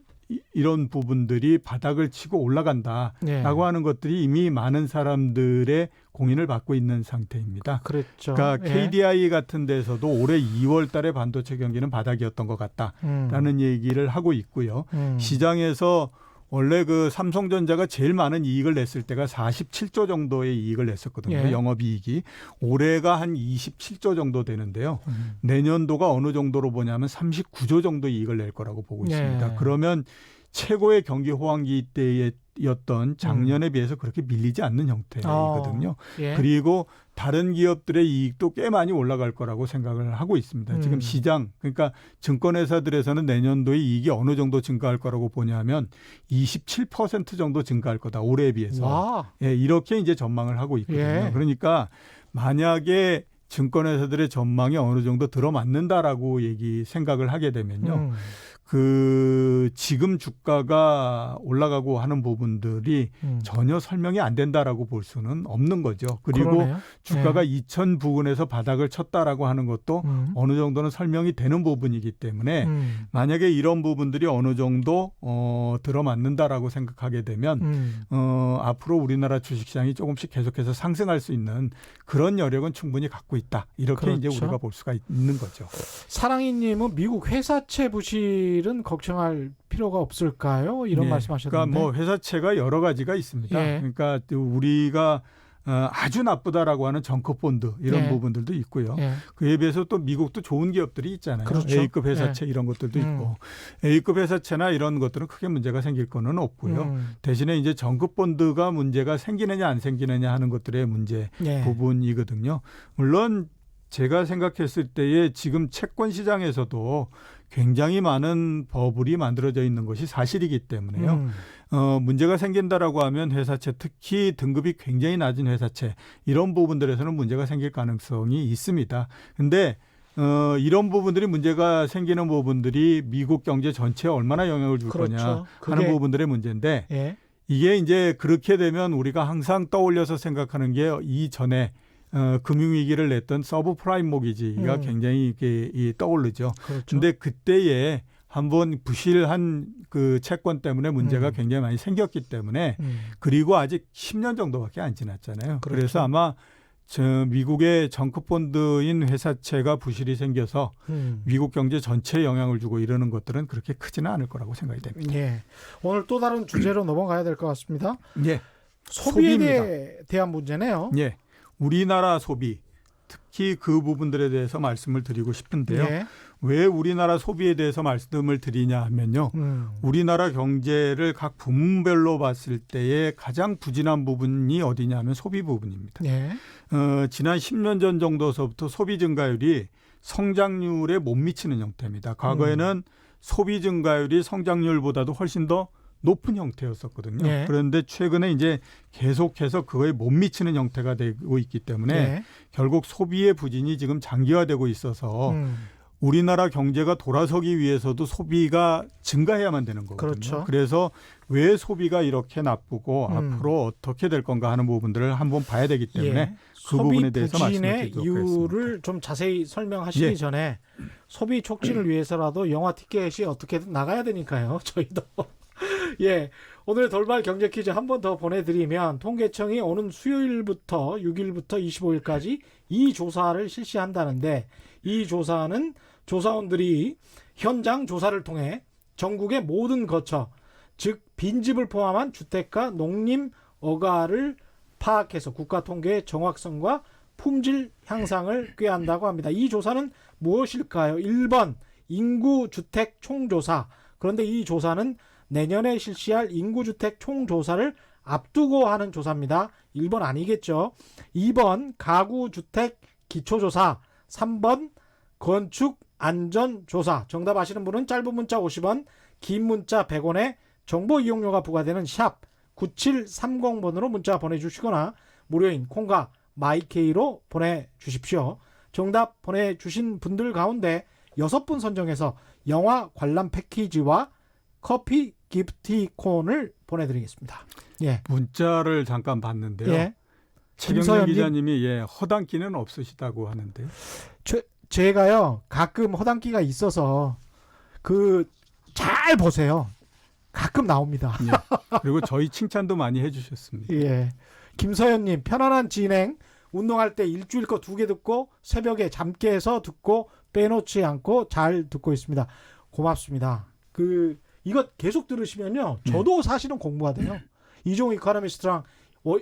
이런 부분들이 바닥을 치고 올라간다라고 예. 하는 것들이 이미 많은 사람들의 공인을 받고 있는 상태입니다. 그렇죠. 그러니까 예. KDI 같은 데서도 올해 2월 달에 반도체 경기는 바닥이었던 것 같다라는 얘기를 하고 있고요. 시장에서 원래 그 삼성전자가 제일 많은 이익을 냈을 때가 47조 정도의 이익을 냈었거든요. 예. 영업이익이. 올해가 한 27조 정도 되는데요. 내년도가 어느 정도로 보냐면 39조 정도 이익을 낼 거라고 보고 있습니다. 예. 그러면 최고의 경기 호황기 때였던 작년에 비해서 그렇게 밀리지 않는 형태거든요. 예. 그리고 다른 기업들의 이익도 꽤 많이 올라갈 거라고 생각을 하고 있습니다. 지금 시장, 그러니까 증권회사들에서는 내년도에 이익이 어느 정도 증가할 거라고 보냐면 27% 정도 증가할 거다. 올해에 비해서. 와. 예, 이렇게 이제 전망을 하고 있거든요. 예. 그러니까 만약에 증권회사들의 전망이 어느 정도 들어맞는다라고 생각을 하게 되면요. 그 지금 주가가 올라가고 하는 부분들이 전혀 설명이 안 된다라고 볼 수는 없는 거죠. 그리고 그러네요. 주가가 예. 2000 부근에서 바닥을 쳤다라고 하는 것도 어느 정도는 설명이 되는 부분이기 때문에 만약에 이런 부분들이 어느 정도 들어맞는다라고 생각하게 되면 앞으로 우리나라 주식시장이 조금씩 계속해서 상승할 수 있는 그런 여력은 충분히 갖고 있다. 이렇게 그렇죠. 이제 우리가 볼 수가 있는 거죠. 사랑이님은 미국 회사채 부실은 걱정할 필요가 없을까요? 이런 네. 말씀하셨는데. 그러니까 뭐 회사채가 여러 가지가 있습니다. 예. 그러니까 우리가 아주 나쁘다라고 하는 정크본드 이런 예. 부분들도 있고요. 예. 그에 비해서 또 미국도 좋은 기업들이 있잖아요. 그렇죠. A급 회사채 이런 것들도 있고 A급 회사채나 이런 것들은 크게 문제가 생길 거는 없고요. 대신에 이제 정크본드가 문제가 생기느냐 안 생기느냐 하는 것들의 문제 예. 부분이거든요. 물론 제가 생각했을 때에 지금 채권 시장에서도 굉장히 많은 버블이 만들어져 있는 것이 사실이기 때문에요. 문제가 생긴다라고 하면 회사채, 특히 등급이 굉장히 낮은 회사채 이런 부분들에서는 문제가 생길 가능성이 있습니다. 근데 이런 부분들이 문제가 생기는 부분들이 미국 경제 전체에 얼마나 영향을 줄 그렇죠. 거냐 그게- 하는 부분들의 문제인데 예. 이게 이제 그렇게 되면 우리가 항상 떠올려서 생각하는 게 이전에 금융위기를 냈던 서브프라임 모기지가 굉장히 이렇게 떠오르죠. 그렇죠. 근데 그때에 한번 부실한 그 채권 때문에 문제가 굉장히 많이 생겼기 때문에 그리고 아직 10년 정도밖에 안 지났잖아요. 그렇죠. 그래서 아마 미국의 정크본드인 회사채가 부실이 생겨서 미국 경제 전체에 영향을 주고 이러는 것들은 그렇게 크지는 않을 거라고 생각이 됩니다. 예. 오늘 또 다른 주제로 넘어가야 될 것 같습니다. 예. 소비에 소비입니다. 대한 문제네요. 예. 우리나라 소비, 특히 그 부분들에 대해서 말씀을 드리고 싶은데요. 예. 왜 우리나라 소비에 대해서 말씀을 드리냐 하면요. 우리나라 경제를 각 부문별로 봤을 때에 가장 부진한 부분이 어디냐 하면 소비 부분입니다. 예. 지난 10년 전 정도서부터 소비 증가율이 성장률에 못 미치는 형태입니다. 과거에는 소비 증가율이 성장률보다도 훨씬 더 높은 형태였었거든요. 예. 그런데 최근에 이제 계속해서 그거에 못 미치는 형태가 되고 있기 때문에 예. 결국 소비의 부진이 지금 장기화되고 있어서 우리나라 경제가 돌아서기 위해서도 소비가 증가해야만 되는 거거든요. 그렇죠. 그래서 왜 소비가 이렇게 나쁘고 음. 앞으로 어떻게 될 건가 하는 부분들을 한번 봐야 되기 때문에 예. 그 부분에 대해서 소비 말씀을 부진의 드리도록 이유를 하겠습니다. 좀 자세히 설명하시기 예. 전에 소비 촉진을 위해서라도 영화 티켓이 어떻게든 나가야 되니까요. 저희도 예, 오늘 돌발 경제 퀴즈 한 번 더 보내드리면 통계청이 오는 수요일부터 6일부터 25일까지 이 조사를 실시한다는데 이 조사는 조사원들이 현장 조사를 통해 전국의 모든 거처 즉 빈집을 포함한 주택가 농림 어가를 파악해서 국가 통계의 정확성과 품질 향상을 꾀한다고 합니다. 이 조사는 무엇일까요? 1번 인구 주택 총조사. 그런데 이 조사는 내년에 실시할 인구주택 총조사를 앞두고 하는 조사입니다. 1번 아니겠죠. 2번 가구주택 기초조사. 3번 건축 안전조사. 정답 아시는 분은 짧은 문자 50원, 긴 문자 100원에 정보 이용료가 부과되는 샵 9730번으로 문자 보내주시거나 무료인 콩과 마이케이로 보내주십시오. 정답 보내주신 분들 가운데 6분 선정해서 영화 관람 패키지와 커피 기프티콘을 보내드리겠습니다. 예. 문자를 잠깐 봤는데요. 예. 최경영 김서연님. 기자님이 허당기는 없으시다고 하는데. 제가요 가끔 허당기가 있어서 잘 보세요. 가끔 나옵니다. 예. 그리고 저희 칭찬도 많이 해주셨습니다. 예. 김서연님 편안한 진행. 운동할 때 일주일 거 2개 듣고 새벽에 잠 깨서 듣고 빼놓지 않고 잘 듣고 있습니다. 고맙습니다. 이거 계속 들으시면요. 저도 사실은 공부가 돼요. 이종우 이코노미스트랑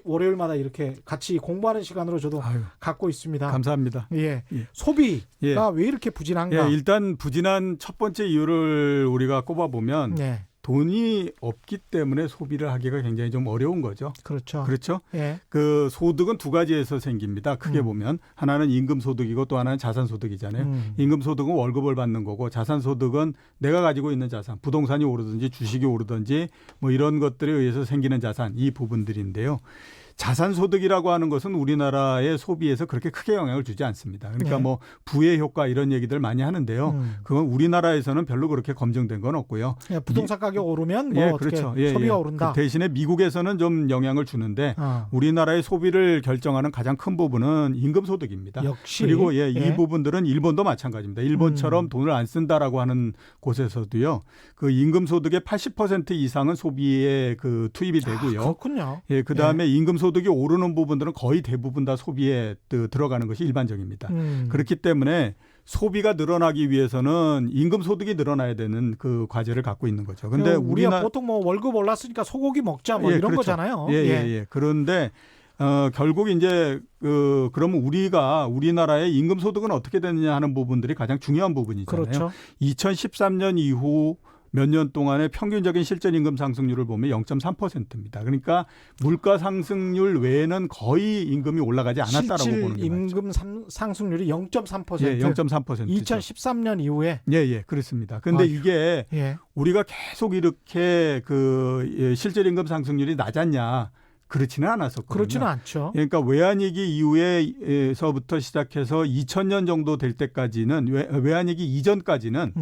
월요일마다 이렇게 같이 공부하는 시간으로 저도 아유, 갖고 있습니다. 감사합니다. 예. 예. 소비가 예. 왜 이렇게 부진한가? 예, 일단 부진한 첫 번째 이유를 우리가 꼽아보면 예. 돈이 없기 때문에 소비를 하기가 굉장히 좀 어려운 거죠. 그렇죠. 그렇죠? 예. 그 소득은 두 가지에서 생깁니다. 크게 보면 하나는 임금 소득이고 또 하나는 자산 소득이잖아요. 임금 소득은 월급을 받는 거고 자산 소득은 내가 가지고 있는 자산, 부동산이 오르든지 주식이 오르든지 뭐 이런 것들에 의해서 생기는 자산, 이 부분들인데요. 자산 소득이라고 하는 것은 우리나라의 소비에서 그렇게 크게 영향을 주지 않습니다. 그러니까 네. 뭐 부의 효과 이런 얘기들 많이 하는데요. 그건 우리나라에서는 별로 그렇게 검증된 건 없고요. 예, 부동산 가격 오르면 뭐 예, 어떻게 그렇죠. 예, 소비가 예. 오른다. 그 대신에 미국에서는 좀 영향을 주는데 어. 우리나라의 소비를 결정하는 가장 큰 부분은 임금 소득입니다. 역시 그리고 예. 이 부분들은 일본도 마찬가지입니다. 일본처럼 돈을 안 쓴다라고 하는 곳에서도요. 그 임금 소득의 80% 이상은 소비에 그 투입이 되고요. 그렇군요. 예, 그다음에 임금 소득이 오르는 부분들은 거의 대부분 다 소비에 들어가는 것이 일반적입니다. 그렇기 때문에 소비가 늘어나기 위해서는 임금 소득이 늘어나야 되는 그 과제를 갖고 있는 거죠. 근데 우리가 보통 뭐 월급 올랐으니까 소고기 먹자 뭐 예, 이런 그렇죠. 거잖아요. 예. 그런데 결국 이제 그러면 우리나라의 임금 소득은 어떻게 되느냐 하는 부분들이 가장 중요한 부분이잖아요. 그렇죠. 2013년 이후 몇 년 동안의 평균적인 실질 임금 상승률을 보면 0.3%입니다. 그러니까 물가 상승률 외에는 거의 임금이 올라가지 않았다라고 보는 게 맞죠. 임금 상승률이 0.3%. 예, 0.3%죠. 2013년 이후에. 예, 그렇습니다. 근데 아휴. 이게 예. 우리가 계속 이렇게 실질 임금 상승률이 낮았냐? 그렇지는 않았었거든요. 그렇지는 않죠. 그러니까 외환위기 이후에서부터 시작해서 2000년 정도 될 때까지는 외환위기 이전까지는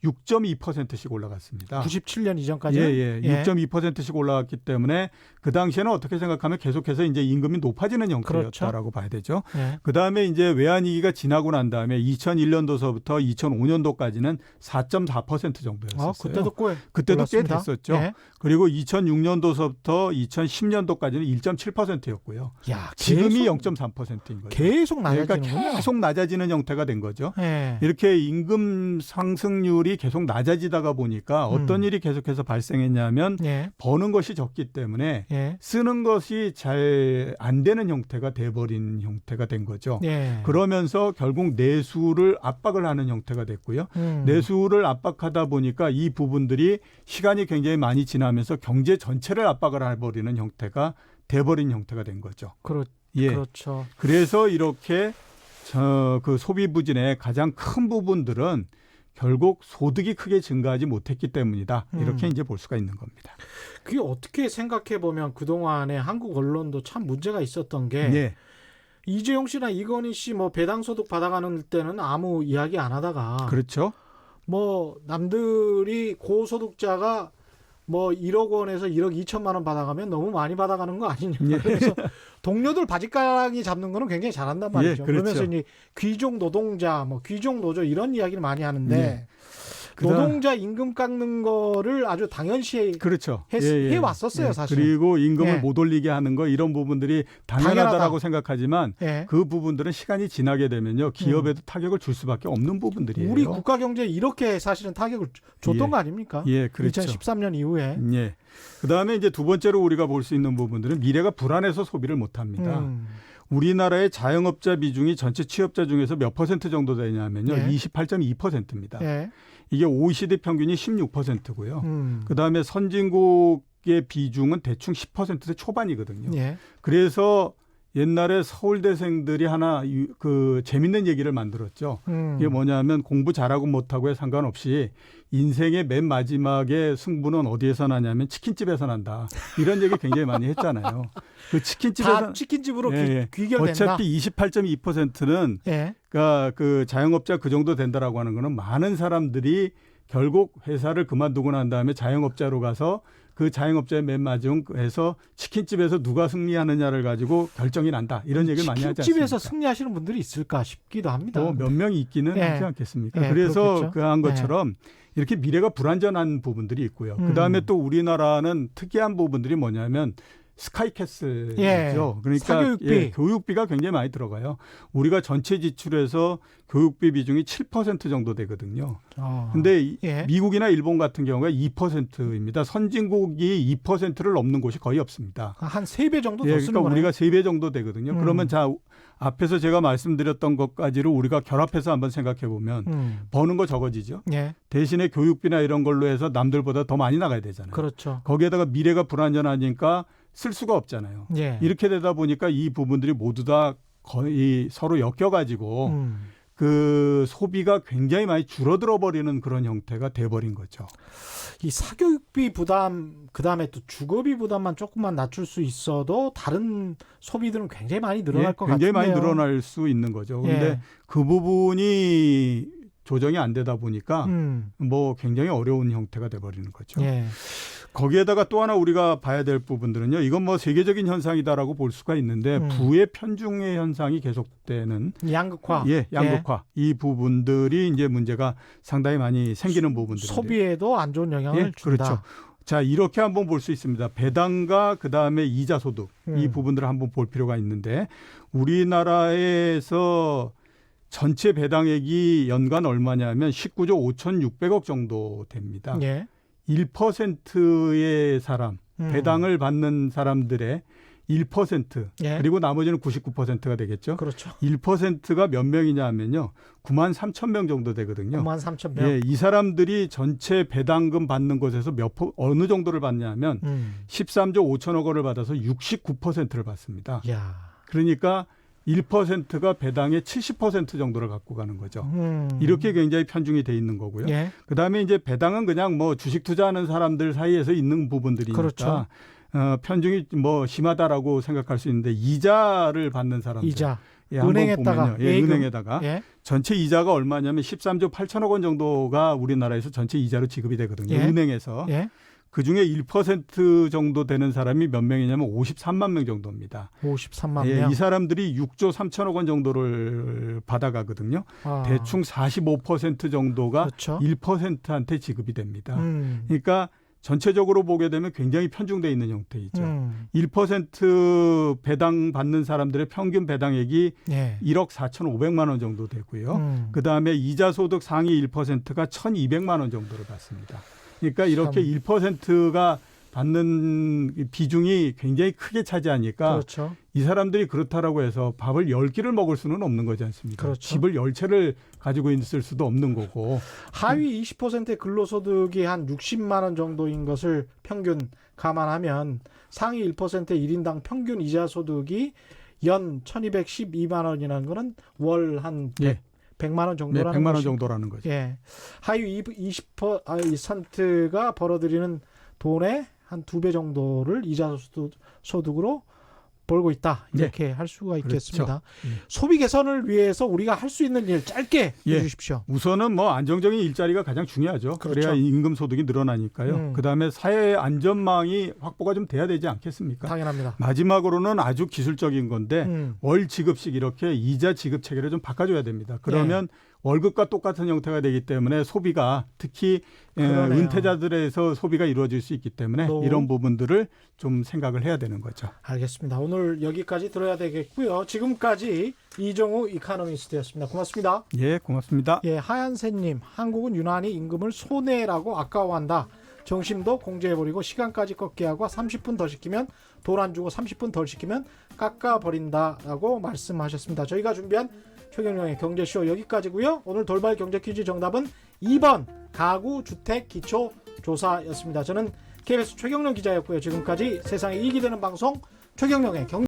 6.2%씩 올라갔습니다. 97년 이전까지. 예. 6.2%씩 올라갔기 때문에 그 당시에는 어떻게 생각하면 계속해서 이제 임금이 높아지는 형태였다라고 봐야 되죠. 예. 그 다음에 이제 외환위기가 지나고 난 다음에 2001년도서부터 2005년도까지는 4.4% 정도였었어요. 그때도 꽤 올랐습니다. 됐었죠. 예. 그리고 2006년도서부터 2010년도까지는 1.7%였고요. 야, 지금이 계속, 0.3%인 거죠. 계속 낮아지는군요. 그러니까 계속 낮아지는 형태가 된 거죠. 예. 이렇게 임금 상승률이 계속 낮아지다가 보니까 어떤 일이 계속해서 발생했냐면 예. 버는 것이 적기 때문에 예. 쓰는 것이 잘 안 되는 형태가 돼버린 형태가 된 거죠. 예. 그러면서 결국 내수를 압박을 하는 형태가 됐고요. 내수를 압박하다 보니까 이 부분들이 시간이 굉장히 많이 지나면서 경제 전체를 압박을 해버리는 형태가 돼버린 형태가 된 거죠. 그렇죠. 그래서 이렇게 그 소비 부진의 가장 큰 부분들은 결국 소득이 크게 증가하지 못했기 때문이다. 이렇게 이제 볼 수가 있는 겁니다. 그게 어떻게 생각해 보면 그동안에 한국 언론도 참 문제가 있었던 게 네. 이재용 씨나 이건희 씨 뭐 배당 소득 받아가는 때는 아무 이야기 안 하다가 그렇죠. 뭐 남들이 고소득자가 뭐 1억 원에서 1억 2천만 원 받아가면 너무 많이 받아가는 거 아니냐. 예. 그래서 동료들 바지가랑이 잡는 거는 굉장히 잘한단 말이죠. 예, 그렇죠. 그러면서 이제 귀족 노동자, 뭐 귀족 노조 이런 이야기를 많이 하는데 예. 노동자 임금 깎는 거를 아주 당연시 그렇죠. 해왔었어요, 사실. 그리고 임금을 예. 못 올리게 하는 거 이런 부분들이 당연하다라고 생각하지만 예. 그 부분들은 시간이 지나게 되면요 기업에도 타격을 줄 수밖에 없는 부분들이에요. 우리 국가 경제에 이렇게 사실은 타격을 줬던 예. 거 아닙니까? 예, 그렇죠. 2013년 이후에. 예. 그다음에 이제 두 번째로 우리가 볼 수 있는 부분들은 미래가 불안해서 소비를 못 합니다. 우리나라의 자영업자 비중이 전체 취업자 중에서 몇 퍼센트 정도 되냐면요. 예. 28.2%입니다. 예. 이게 OECD 평균이 16%고요. 음. 그다음에 선진국의 비중은 대충 10%대 초반이거든요. 예. 그래서 옛날에 서울대생들이 하나 그 재밌는 얘기를 만들었죠. 이게 뭐냐면 공부 잘하고 못하고에 상관없이 인생의 맨 마지막에 승부는 어디에서 나냐면 치킨집에서 난다. 이런 얘기 굉장히 많이 했잖아요. 그 치킨집에서 다 치킨집으로 예. 귀결된다. 어차피 28.2%는 예. 그러니까 그 자영업자 그 정도 된다라고 하는 거는 많은 사람들이 결국 회사를 그만두고 난 다음에 자영업자로 가서 그 자영업자의 맨 마지막에서 치킨집에서 누가 승리하느냐를 가지고 결정이 난다. 이런 얘기를 많이 하지 않습니까? 치킨집에서 승리하시는 분들이 있을까 싶기도 합니다. 또 몇 명이 있기는 예. 하지 않겠습니까? 예, 그래서 그렇겠죠. 그한 것처럼 이렇게 미래가 불안전한 부분들이 있고요. 그다음에 또 우리나라는 특이한 부분들이 뭐냐면 스카이캐슬이죠. 예. 그러니까 사교육비. 교육비가 굉장히 많이 들어가요. 우리가 전체 지출에서 교육비 비중이 7% 정도 되거든요. 근데 예. 미국이나 일본 같은 경우가 2%입니다. 선진국이 2%를 넘는 곳이 거의 없습니다. 한 3배 정도 더 예, 쓰는 그러니까 거네요. 우리가 3배 정도 되거든요. 그러면 자 앞에서 제가 말씀드렸던 것까지를 우리가 결합해서 한번 생각해 보면 버는 거 적어지죠. 예. 대신에 교육비나 이런 걸로 해서 남들보다 더 많이 나가야 되잖아요. 그렇죠. 거기에다가 미래가 불안전하니까 쓸 수가 없잖아요. 예. 이렇게 되다 보니까 이 부분들이 모두 다 거의 서로 엮여가지고 그 소비가 굉장히 많이 줄어들어 버리는 그런 형태가 돼버린 거죠. 이 사교육비 부담, 그다음에 또 주거비 부담만 조금만 낮출 수 있어도 다른 소비들은 굉장히 많이 늘어날 것 같은데요. 굉장히 많이 늘어날 수 있는 거죠. 그런데 예. 그 부분이 조정이 안 되다 보니까 뭐 굉장히 어려운 형태가 돼버리는 거죠. 예. 거기에다가 또 하나 우리가 봐야 될 부분들은요. 이건 뭐 세계적인 현상이다라고 볼 수가 있는데 부의 편중의 현상이 계속되는 양극화. 예, 양극화. 이 부분들이 이제 문제가 상당히 많이 생기는 부분들인데. 소비에도 안 좋은 영향을 예, 준다. 그렇죠. 자, 이렇게 한번 볼 수 있습니다. 배당과 그다음에 이자 소득 이 부분들을 한번 볼 필요가 있는데 우리나라에서 전체 배당액이 연간 얼마냐면 19조 5,600억 정도 됩니다. 예. 1%의 사람, 배당을 받는 사람들의 1% 예. 그리고 나머지는 99%가 되겠죠. 그렇죠. 1%가 몇 명이냐 하면요. 9만 3천 명 정도 되거든요. 9만 3천 명. 예, 이 사람들이 전체 배당금 받는 곳에서 어느 정도를 받냐 하면 13조 5천억 원을 받아서 69%를 받습니다. 야. 그러니까 1%가 배당의 70% 정도를 갖고 가는 거죠. 이렇게 굉장히 편중이 돼 있는 거고요. 예. 그다음에 이제 배당은 그냥 뭐 주식 투자하는 사람들 사이에서 있는 부분들이니까 그렇죠. 편중이 뭐 심하다라고 생각할 수 있는데 이자를 받는 사람들. 이자. 예, 한번 은행에다가. 보면요. 예, 예금. 은행에다가 예. 전체 이자가 얼마냐면 13조 8천억 원 정도가 우리나라에서 전체 이자로 지급이 되거든요. 예. 은행에서. 예. 그중에 1% 정도 되는 사람이 몇 명이냐면 53만 명 정도입니다. 53만 예, 명. 이 사람들이 6조 3천억 원 정도를 받아가거든요. 아. 대충 45% 정도가 그렇죠. 1%한테 지급이 됩니다. 음. 그러니까 전체적으로 보게 되면 굉장히 편중되어 있는 형태이죠. 1% 배당 받는 사람들의 평균 배당액이 예. 1억 4,500만 원 정도 되고요. 그다음에 이자 소득 상위 1%가 1,200만 원 정도를 받습니다. 그러니까 이렇게 1%가 받는 비중이 굉장히 크게 차지하니까 그렇죠. 이 사람들이 그렇다라고 해서 밥을 10끼를 먹을 수는 없는 거지 않습니까? 그렇죠. 집을 10채를 가지고 있을 수도 없는 거고. 하위 20%의 근로소득이 한 60만 원 정도인 것을 평균 감안하면 상위 1%의 1인당 평균 이자 소득이 연 1,212만 원이라는 거는 월 한 예. 100만 원 네, 정도라는 100만 원 것이- 정도라는 거죠. 예. 하위 20%가 벌어들이는 돈의 한 2배 정도를 이자 소득으로 벌고 있다. 이렇게 할 수가 있겠습니다. 그렇죠. 소비 개선을 위해서 우리가 할 수 있는 일 짧게 해주십시오. 우선은 뭐 안정적인 일자리가 가장 중요하죠. 그렇죠. 그래야 임금 소득이 늘어나니까요. 그다음에 사회 안전망이 확보가 좀 돼야 되지 않겠습니까? 당연합니다. 마지막으로는 아주 기술적인 건데 월 지급식 이렇게 이자 지급 체계를 좀 바꿔줘야 됩니다. 그러면 월급과 똑같은 형태가 되기 때문에 소비가 특히 그러네요. 은퇴자들에서 소비가 이루어질 수 있기 때문에 이런 부분들을 좀 생각을 해야 되는 거죠. 알겠습니다. 오늘 여기까지 들어야 되겠고요. 지금까지 이정우 이코노미스트였습니다. 고맙습니다. 예, 고맙습니다. 예, 하얀새님, 한국은 유난히 임금을 손해라고 아까워한다. 정심도 공제해버리고 시간까지 꺾게 하고 30분 더 시키면 돈 안 주고 30분 덜 시키면 깎아버린다라고 말씀하셨습니다. 저희가 준비한 최경영의 경제쇼 여기까지고요. 오늘 돌발 경제 퀴즈 정답은 2번 가구 주택 기초 조사였습니다. 저는 KBS 최경영 기자였고요. 지금까지 세상에 이익이 되는 방송 최경영의 경제